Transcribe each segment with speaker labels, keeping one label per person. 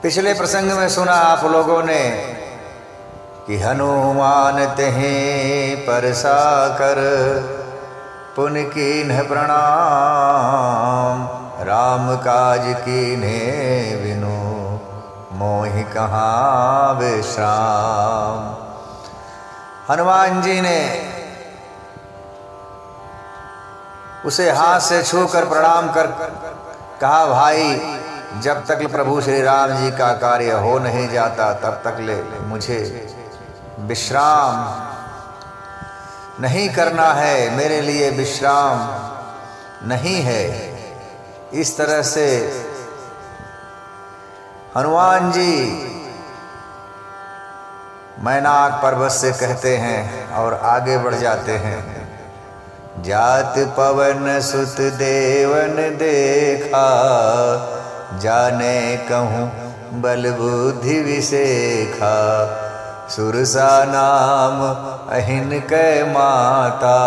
Speaker 1: पिछले प्रसंग में सुना आप लोगों ने कि हनुमान तेहि परसा कर पुन कीन्ह प्रणाम, राम काज कीन्हे बिनु मोहि कहाँ विश्राम। हनुमान जी ने उसे हाथ से छूकर प्रणाम कर कहा, भाई जब तक प्रभु श्री राम जी का कार्य हो नहीं जाता तब तक ले मुझे विश्राम नहीं करना है, मेरे लिए विश्राम नहीं है। इस तरह से हनुमान जी मैनाक पर्वत से कहते हैं और आगे बढ़ जाते हैं। जात पवन सुत देवन देखा, जाने कहूँ बल बुद्धि विसेखा, सुरसा नाम अहिन कै माता,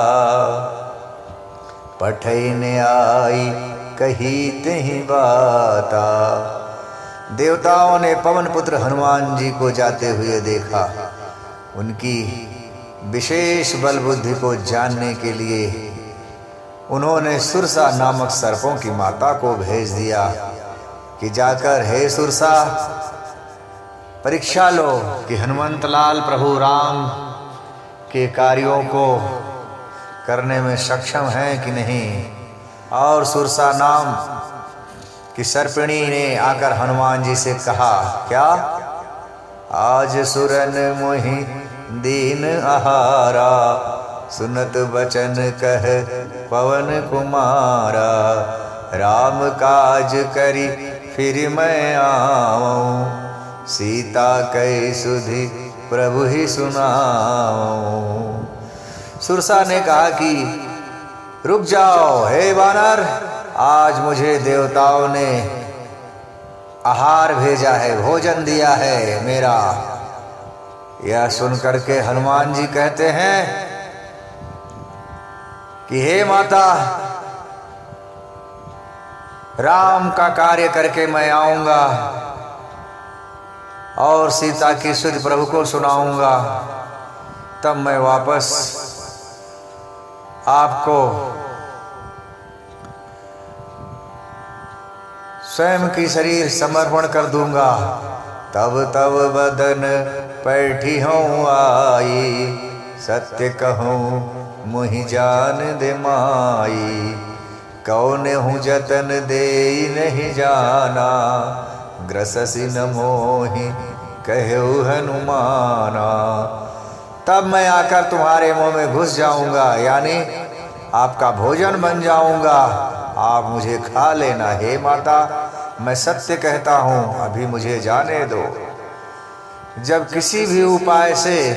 Speaker 1: पठैन आई कही तेहि बाता। देवताओं ने पवन पुत्र हनुमान जी को जाते हुए देखा। उनकी विशेष बल बुद्धि को जानने के लिए उन्होंने सुरसा नामक सर्पों की माता को भेज दिया कि जाकर हे सुरसा परीक्षा लो कि हनुमंत लाल प्रभु राम के कार्यों को करने में सक्षम हैं कि नहीं। और सुरसा नाम कि सर्पिणी ने आकर हनुमान जी से कहा, क्या आज सुरन मोहि दीन आहारा, सुनत बचन कह पवन कुमारा, राम काज करी फिर मैं आऊं, सीता कै सुधि प्रभु ही सुनाऊं। सुरसा ने कहा कि रुक जाओ हे वानर, आज मुझे देवताओं ने आहार भेजा है, भोजन दिया है मेरा। यह सुनकर के हनुमान जी कहते हैं कि हे माता, राम का कार्य करके मैं आऊंगा और सीता की सुधि प्रभु को सुनाऊंगा, तब मैं वापस आपको स्वयं की शरीर समर्पण कर दूंगा। तब तब बदन पैठी हूँ आई, सत्य कहूँ मुहि जान दे माई, कौन हूँ जतन दे नहीं जाना, ग्रससी न मोहि कहु हनुमाना। तब मैं आकर तुम्हारे मुंह में घुस जाऊंगा, यानी आपका भोजन बन जाऊंगा, आप मुझे खा लेना। हे माता, मैं सत्य कहता हूं, अभी मुझे जाने दो। जब किसी भी उपाय से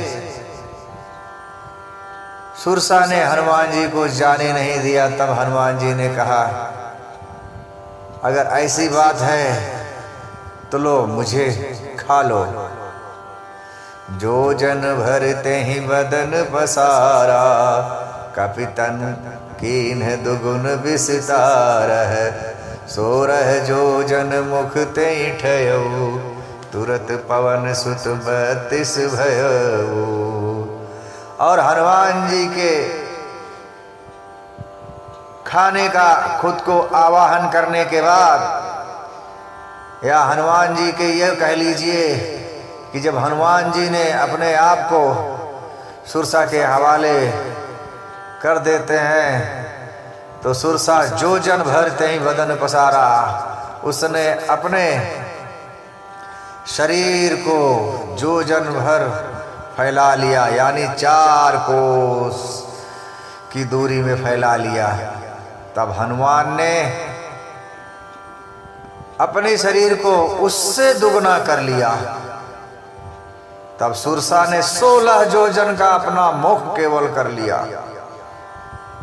Speaker 1: सुरसा ने हनुमान जी को जाने नहीं दिया, तब हनुमान जी ने कहा, अगर ऐसी बात है तो लो मुझे खा लो। जो जन भरते ही बदन पसारा, कपितन कीन्ह दुगुन विस्तारह, सोरह जो जन मुख तेहि ठयऊ, तुरत पवन सुत 32 भयऊ। और हनुमान जी के खाने का खुद को आवाहन करने के बाद, या हनुमान जी के यह कह लीजिए कि जब हनुमान जी ने अपने आप को सुरसा के हवाले कर देते हैं, तो सुरसा जो जन भरते ही बदन पसारा, उसने अपने शरीर को जो जन भर फैला लिया, यानी 4 कोस की दूरी में फैला लिया। तब हनुमान ने अपने शरीर को उससे दुगना कर लिया। तब सुरसा ने 16 योजन का अपना मुख केवल कर लिया।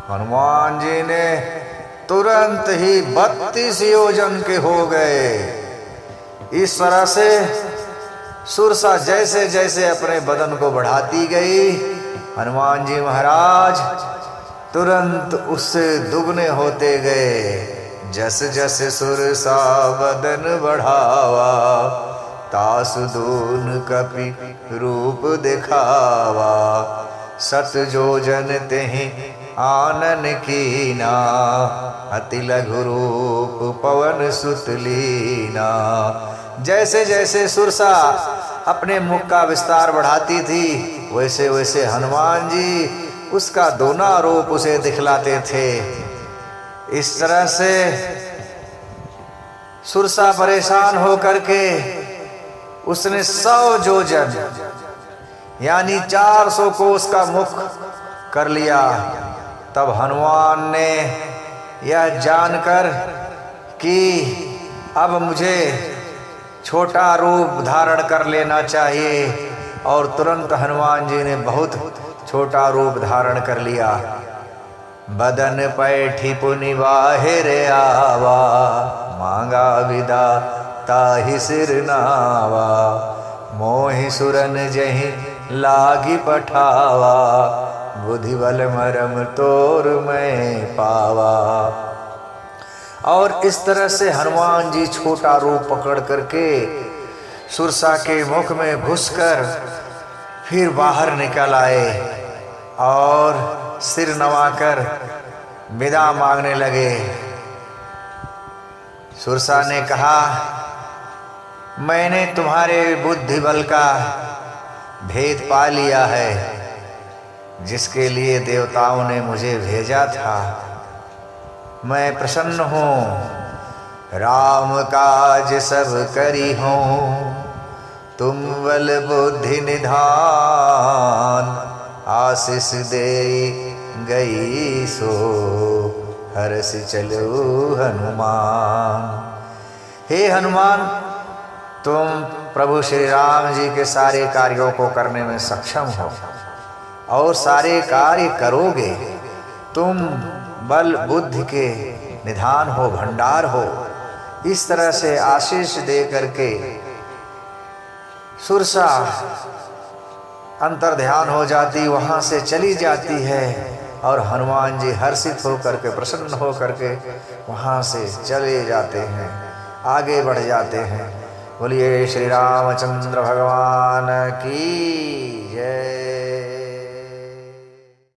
Speaker 1: हनुमान जी ने तुरंत ही 32 योजन के हो गए। इस तरह से सुरसा जैसे जैसे अपने बदन को बढ़ाती गई, हनुमान जी महाराज तुरंत उससे दुगने होते गए। जस जस सुरसा बदन बढ़ावा, तासु दून कपि रूप दिखावा। सत जोजन तेहि आनन कीना, अति लघु रूप पवन सुत लीना। जैसे जैसे सुरसा अपने मुख का विस्तार बढ़ाती थी, वैसे वैसे हनुमान जी उसका दोना रूप उसे दिखलाते थे। इस तरह से सुरसा परेशान होकर के उसने 100 जोजन यानी 400 कोस का मुख कर लिया। तब हनुमान ने यह जानकर कि अब मुझे छोटा रूप धारण कर लेना चाहिए, और तुरंत हनुमान जी ने बहुत छोटा रूप धारण कर लिया। बदन पैठी पुनि बाहिर आवा, मांगा विदा ताहि सिर नावा। मोहि सुरन जहि लागी पठावा, बुद्धि बल मरम तोर मैं पावा। और इस तरह से हनुमान जी छोटा रूप पकड़ करके सुरसा के मुख में घुसकर फिर बाहर निकल आए और सिर नवाकर विदा मांगने लगे। सुरसा ने कहा, मैंने तुम्हारे बुद्धि बल का भेद पा लिया है, जिसके लिए देवताओं ने मुझे भेजा था। मैं प्रसन्न हूँ, राम काज सब करी हूँ, तुम बल बुद्धि निधान। आशीष दे गई सो हर्ष चलो हनुमान। हे हनुमान, तुम प्रभु श्री राम जी के सारे कार्यों को करने में सक्षम हो और सारे कार्य करोगे। तुम बल बुद्धि के निधान हो, भंडार हो। इस तरह से आशीष दे करके सुरसा अंतर्ध्यान हो जाती, वहाँ से चली जाती है और हनुमान जी हर्षित होकर के, प्रसन्न होकर के वहाँ से चले जाते हैं, आगे बढ़ जाते हैं। बोलिए श्री रामचंद्र भगवान की जय।